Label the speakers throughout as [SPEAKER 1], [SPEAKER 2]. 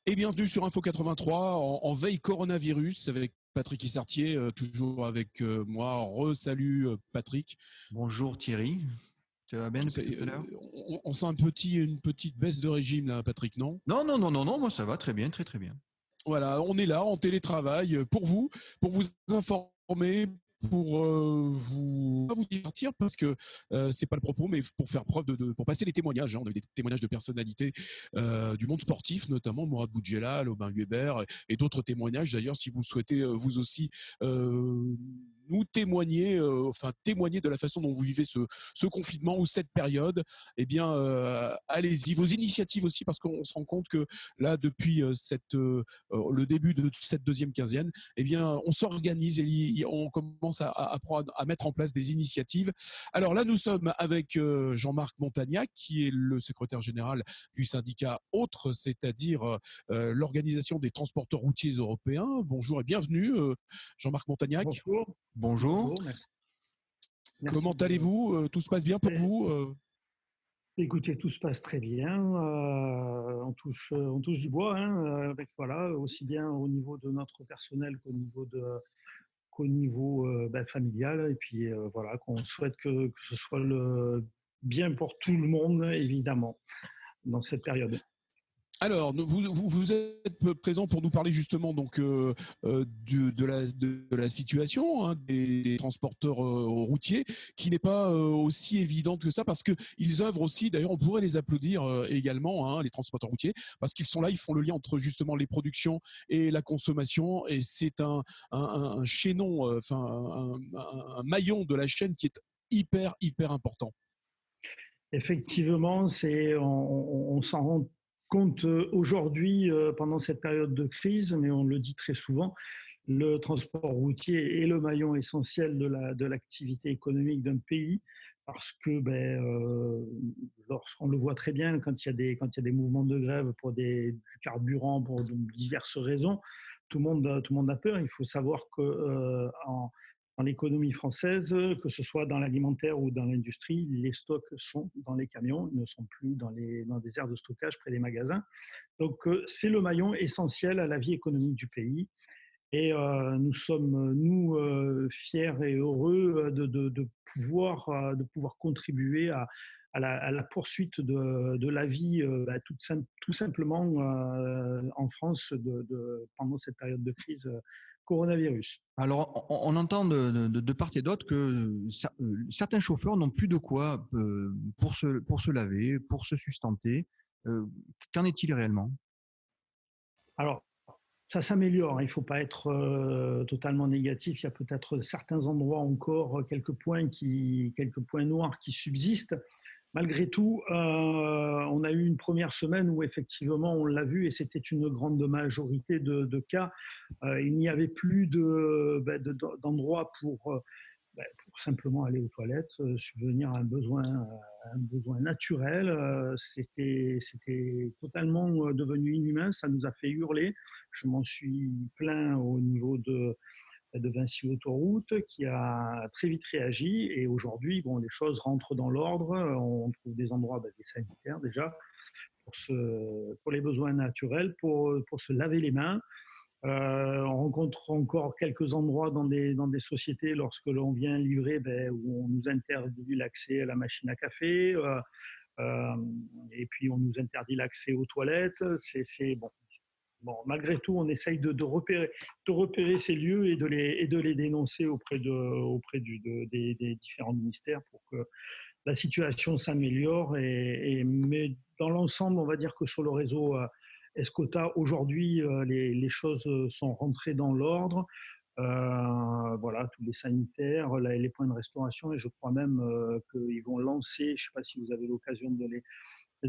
[SPEAKER 1] Et bienvenue sur Info 83 en veille coronavirus avec Patrick Issartier, toujours avec moi. Salut Patrick.
[SPEAKER 2] Bonjour Thierry, tu vas bien depuis tout à l'heure?
[SPEAKER 1] On sent une petite baisse de régime là, Patrick, non?
[SPEAKER 2] Non, non, non, non, non, moi ça va très bien, très très bien.
[SPEAKER 1] Voilà, on est là en télétravail pour vous informer, pas vous divertir parce que c'est pas le propos, mais pour faire preuve pour passer les témoignages. On a eu des témoignages de personnalités du monde sportif, notamment Mourad Boudjelal, Aubin Hubert et d'autres témoignages. D'ailleurs, si vous souhaitez vous aussi nous témoigner, témoigner de la façon dont vous vivez ce confinement ou cette période, eh bien, allez-y. Vos initiatives aussi, parce qu'on se rend compte que là, depuis le début de cette deuxième quinzaine, eh bien, on s'organise et on commence à mettre en place des initiatives. Alors là, nous sommes avec Jean-Marc Montagnac, qui est le secrétaire général du syndicat Autre, c'est-à-dire l'organisation des transporteurs routiers européens. Bonjour et bienvenue, Jean-Marc Montagnac.
[SPEAKER 3] Bonjour.
[SPEAKER 2] Bonjour.
[SPEAKER 3] Bonjour, merci.
[SPEAKER 1] Comment allez-vous? Tout se passe bien pour vous?
[SPEAKER 3] Écoutez, tout se passe très bien. On touche du bois, hein, avec, voilà, aussi bien au niveau de notre personnel qu'au niveau familial. Et puis voilà, qu'on souhaite que ce soit le bien pour tout le monde, évidemment, dans cette période.
[SPEAKER 1] Alors, vous êtes présent pour nous parler justement donc de la situation des transporteurs routiers, qui n'est pas aussi évidente que ça, parce que ils œuvrent aussi. D'ailleurs, on pourrait les applaudir également, les transporteurs routiers, parce qu'ils sont là, ils font le lien entre justement les productions et la consommation, et c'est un chaînon, un maillon de la chaîne qui est hyper important.
[SPEAKER 3] Effectivement, on s'en rend compte aujourd'hui pendant cette période de crise, mais on le dit très souvent, le transport routier est le maillon essentiel de l'activité économique d'un pays, parce que lorsqu'on le voit très bien, quand il y a des mouvements de grève pour du carburant, pour de diverses raisons, tout le monde a peur. Il faut savoir que dans l'économie française, que ce soit dans l'alimentaire ou dans l'industrie, les stocks sont dans les camions, ils ne sont plus dans des aires de stockage près des magasins. Donc, c'est le maillon essentiel à la vie économique du pays. Et nous sommes, fiers et heureux de pouvoir contribuer à la poursuite de la vie, tout simplement en France pendant cette période de crise coronavirus.
[SPEAKER 2] Alors, on entend de part et d'autre que certains chauffeurs n'ont plus de quoi pour se laver, pour se sustenter. Qu'en est-il réellement?
[SPEAKER 3] Alors, ça s'améliore, il ne faut pas être totalement négatif. Il y a peut-être certains endroits encore, quelques points noirs qui subsistent. Malgré tout, on a eu une première semaine où effectivement, on l'a vu, et c'était une grande majorité de cas, il n'y avait plus d'endroits pour simplement aller aux toilettes, subvenir à un besoin naturel. C'était totalement devenu inhumain, ça nous a fait hurler. Je m'en suis plaint au niveau de Vinci Autoroute, qui a très vite réagi, et aujourd'hui, bon, les choses rentrent dans l'ordre. On trouve des endroits, des sanitaires déjà, pour les besoins naturels, pour se laver les mains. On rencontre encore quelques endroits dans des sociétés, lorsque l'on vient livrer, où on nous interdit l'accès à la machine à café, et puis on nous interdit l'accès aux toilettes. C'est bon. Bon, malgré tout, on essaye de repérer ces lieux et de les dénoncer auprès des différents ministères pour que la situation s'améliore. Mais dans l'ensemble, on va dire que sur le réseau Escota, aujourd'hui, les choses sont rentrées dans l'ordre. Voilà, tous les sanitaires, les points de restauration, et je crois même qu'ils vont lancer, je ne sais pas si vous avez l'occasion de les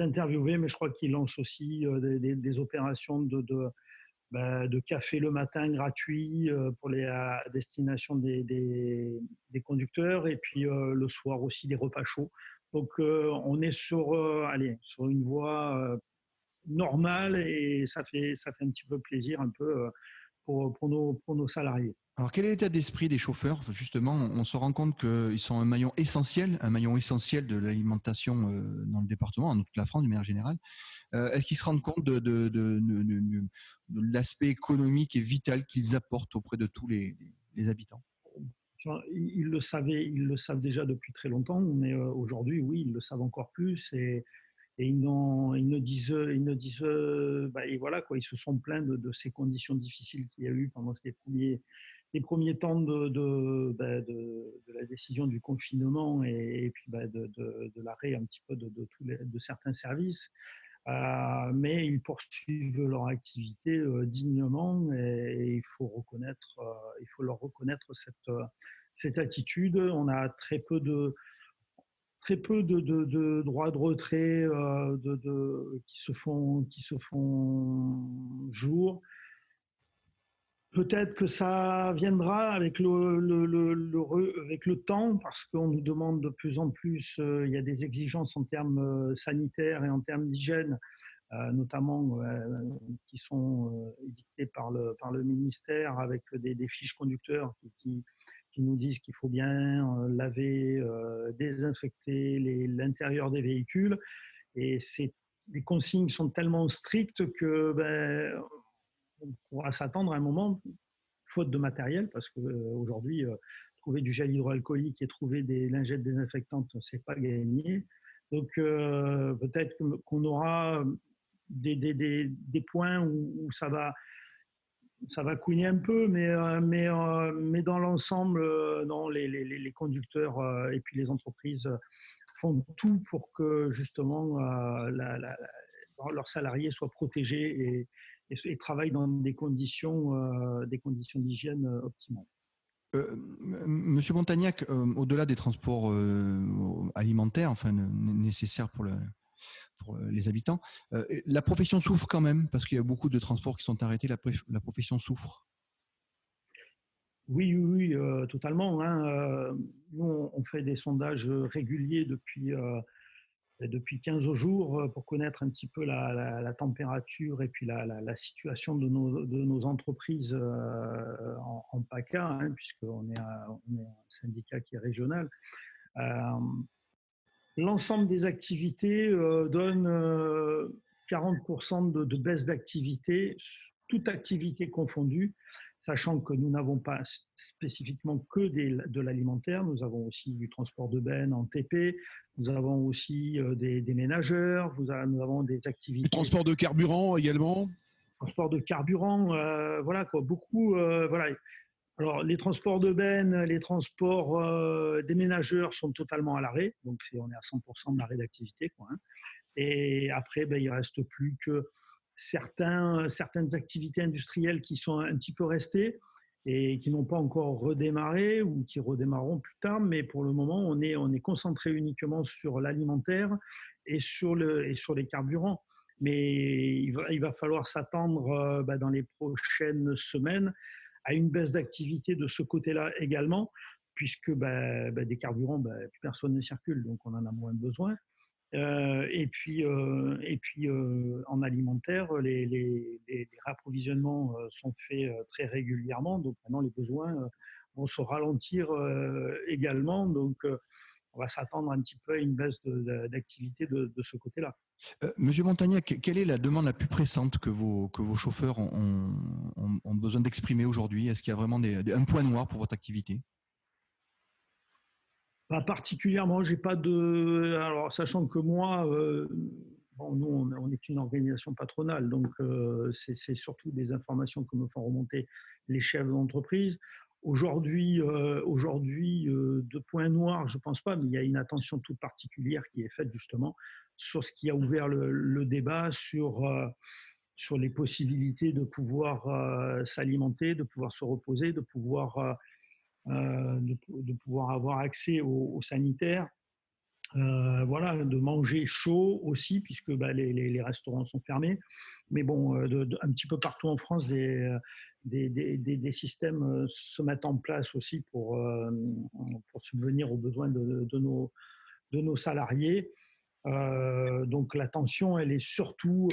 [SPEAKER 3] interviewer, mais je crois qu'ils lancent aussi des opérations de café le matin gratuit à destination des conducteurs, et puis le soir aussi des repas chauds. Donc on est sur une voie normale, et ça fait un petit peu plaisir un peu pour nos salariés.
[SPEAKER 2] Alors, quel est l'état d'esprit des chauffeurs? Justement, on se rend compte qu'ils sont un maillon essentiel de l'alimentation dans le département, dans toute la France, de manière générale. Est-ce qu'ils se rendent compte de l'aspect économique et vital qu'ils apportent auprès de tous les habitants?
[SPEAKER 3] Ils le savent déjà depuis très longtemps, mais aujourd'hui, oui, ils le savent encore plus. Et et voilà quoi, ils se sont plaints de ces conditions difficiles qu'il y a eu pendant les premiers temps de la décision du confinement et puis de l'arrêt un petit peu de certains services. Mais ils poursuivent leur activité dignement et il faut leur reconnaître cette attitude. On a très peu de droits de retrait qui se font jour. Peut-être que ça viendra avec avec le temps, parce qu'on nous demande de plus en plus, il y a des exigences en termes sanitaires et en termes d'hygiène, notamment qui sont édictées par le ministère avec des fiches conducteurs qui nous disent qu'il faut bien laver, désinfecter l'intérieur des véhicules. Et les consignes sont tellement strictes que on pourra s'attendre à un moment, faute de matériel, parce qu'aujourd'hui, trouver du gel hydroalcoolique et trouver des lingettes désinfectantes, c'est pas gagné. Donc peut-être qu'on aura des points où ça va couiner un peu, mais dans l'ensemble, non, les conducteurs et puis les entreprises font tout pour que justement leurs salariés soient protégés et travaillent dans des conditions d'hygiène optimales.
[SPEAKER 2] Monsieur Montagnac, au-delà des transports alimentaires, enfin nécessaires pour les habitants, la profession souffre quand même parce qu'il y a beaucoup de transports qui sont arrêtés. La profession souffre.
[SPEAKER 3] Oui, oui, oui, totalement. Hein. Nous, on fait des sondages réguliers depuis 15 jours pour connaître un petit peu la température et puis la situation de nos entreprises en PACA, hein, puisqu'on est un syndicat qui est régional. Euh, L'ensemble des activités donne 40% de baisse d'activité, toute activité confondue, sachant que nous n'avons pas spécifiquement que de l'alimentaire, nous avons aussi du transport de bennes en TP, nous avons aussi des ménageurs, nous avons des activités...
[SPEAKER 1] Du transport de carburant également.
[SPEAKER 3] Transport de carburant, voilà quoi, beaucoup... voilà. Alors, les transports de bennes, les transports des ménageurs sont totalement à l'arrêt, donc on est à 100% d'arrêt d'activité, quoi, hein. Et après, il ne reste plus que certaines activités industrielles qui sont un petit peu restées et qui n'ont pas encore redémarré ou qui redémarreront plus tard, mais pour le moment, on est concentré uniquement sur l'alimentaire et sur les carburants. Mais il va falloir s'attendre dans les prochaines semaines à une baisse d'activité de ce côté-là également, puisque des carburants, plus personne ne circule, donc on en a moins besoin. Et puis en alimentaire, les rapprovisionnements sont faits très régulièrement, donc maintenant les besoins vont se ralentir également, donc on va s'attendre un petit peu à une baisse d'activité de ce côté-là.
[SPEAKER 2] Monsieur Montagnac, quelle est la demande la plus pressante que vos chauffeurs ont besoin d'exprimer aujourd'hui? Est-ce qu'il y a vraiment un point noir pour votre activité?
[SPEAKER 3] Pas particulièrement, j'ai pas de. Alors, sachant que moi, nous, on est une organisation patronale, donc c'est surtout des informations que me font remonter les chefs d'entreprise. Aujourd'hui, de points noirs, je pense pas, mais il y a une attention toute particulière qui est faite justement sur ce qui a ouvert le débat sur les possibilités de pouvoir s'alimenter, de pouvoir se reposer, de pouvoir avoir accès aux sanitaires, voilà, de manger chaud aussi, puisque les restaurants sont fermés. Mais bon, un petit peu partout en France, des systèmes se mettent en place aussi pour subvenir aux besoins de nos salariés. Donc la tension, elle est surtout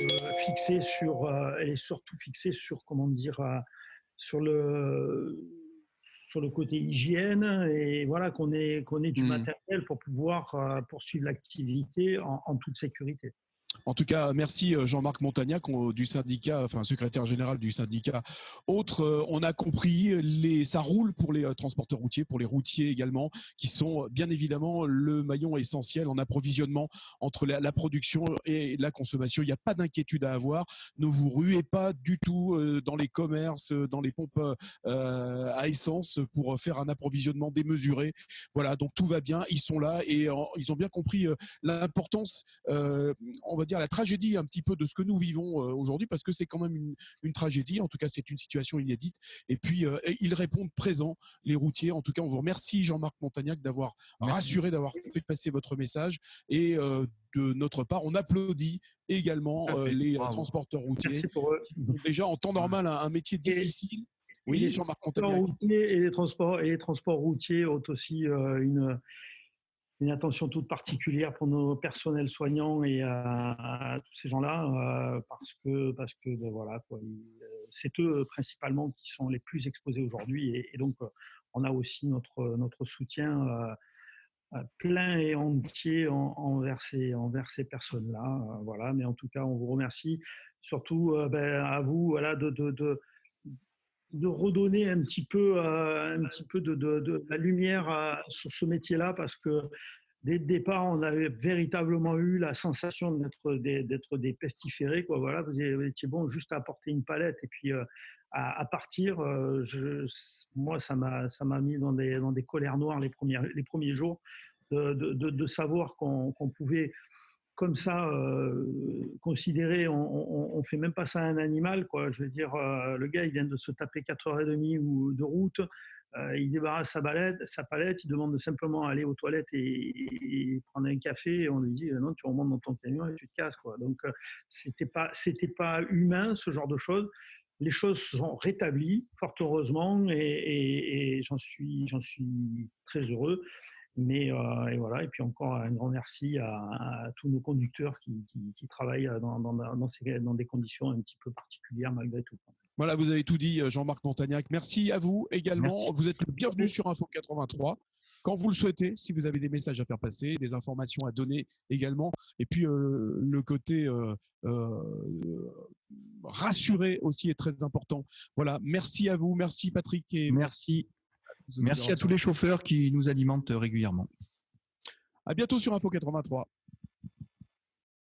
[SPEAKER 3] fixée sur, comment dire, sur sur le côté hygiène et voilà qu'on ait du matériel pour pouvoir poursuivre l'activité en toute sécurité.
[SPEAKER 1] En tout cas, merci Jean-Marc Montagnac du syndicat, enfin secrétaire général du syndicat. Autre, on a compris, ça roule pour les transporteurs routiers, pour les routiers également, qui sont bien évidemment le maillon essentiel en approvisionnement entre la production et la consommation. Il n'y a pas d'inquiétude à avoir. Ne vous ruez pas du tout dans les commerces, dans les pompes à essence pour faire un approvisionnement démesuré. Voilà, donc tout va bien. Ils sont là et ils ont bien compris l'importance, on va dire la tragédie un petit peu de ce que nous vivons aujourd'hui, parce que c'est quand même une tragédie, en tout cas c'est une situation inédite, et puis ils répondent présents, les routiers. En tout cas on vous remercie Jean-Marc Montagnac d'avoir rassuré, d'avoir fait passer votre message, et de notre part on applaudit également les transporteurs routiers qui ont déjà en temps normal un métier difficile. Oui, Jean-Marc Montagnac.
[SPEAKER 3] Et les transports routiers ont aussi une attention toute particulière pour nos personnels soignants et à tous ces gens-là, parce que ben voilà, c'est eux principalement qui sont les plus exposés aujourd'hui, et donc on a aussi notre soutien plein et entier envers ces personnes-là. Voilà, mais en tout cas, on vous remercie, surtout à vous, voilà, de redonner un petit peu de la lumière sur ce métier-là, parce que dès le départ, on avait véritablement eu la sensation d'être des pestiférés, quoi. Voilà, vous étiez bon juste à apporter une palette et puis à partir. Moi, ça m'a mis dans des colères noires les premiers jours de savoir qu'on pouvait comme ça considérer, on fait même pas ça à un animal, quoi. Je veux dire, le gars, il vient de se taper 4h30 ou de route, il débarrasse sa palette, il demande simplement à aller aux toilettes et prendre un café, et on lui dit non, tu remontes dans ton camion et tu te casses, quoi. Donc c'était pas humain, ce genre de choses. Les choses se sont rétablies fort heureusement, et j'en suis très heureux. Mais et voilà, et puis encore un grand merci à tous nos conducteurs qui travaillent dans des conditions un petit peu particulières malgré tout.
[SPEAKER 1] Voilà, vous avez tout dit, Jean-Marc Montagnac. Merci à vous également.
[SPEAKER 2] Merci.
[SPEAKER 1] Vous êtes le bienvenu sur Info 83 quand vous le souhaitez, si vous avez des messages à faire passer, des informations à donner également. Et puis le côté rassuré aussi est très important. Voilà, merci à vous, merci Patrick. Et
[SPEAKER 2] merci à tous les chauffeurs qui nous alimentent régulièrement.
[SPEAKER 1] À bientôt sur Info 83.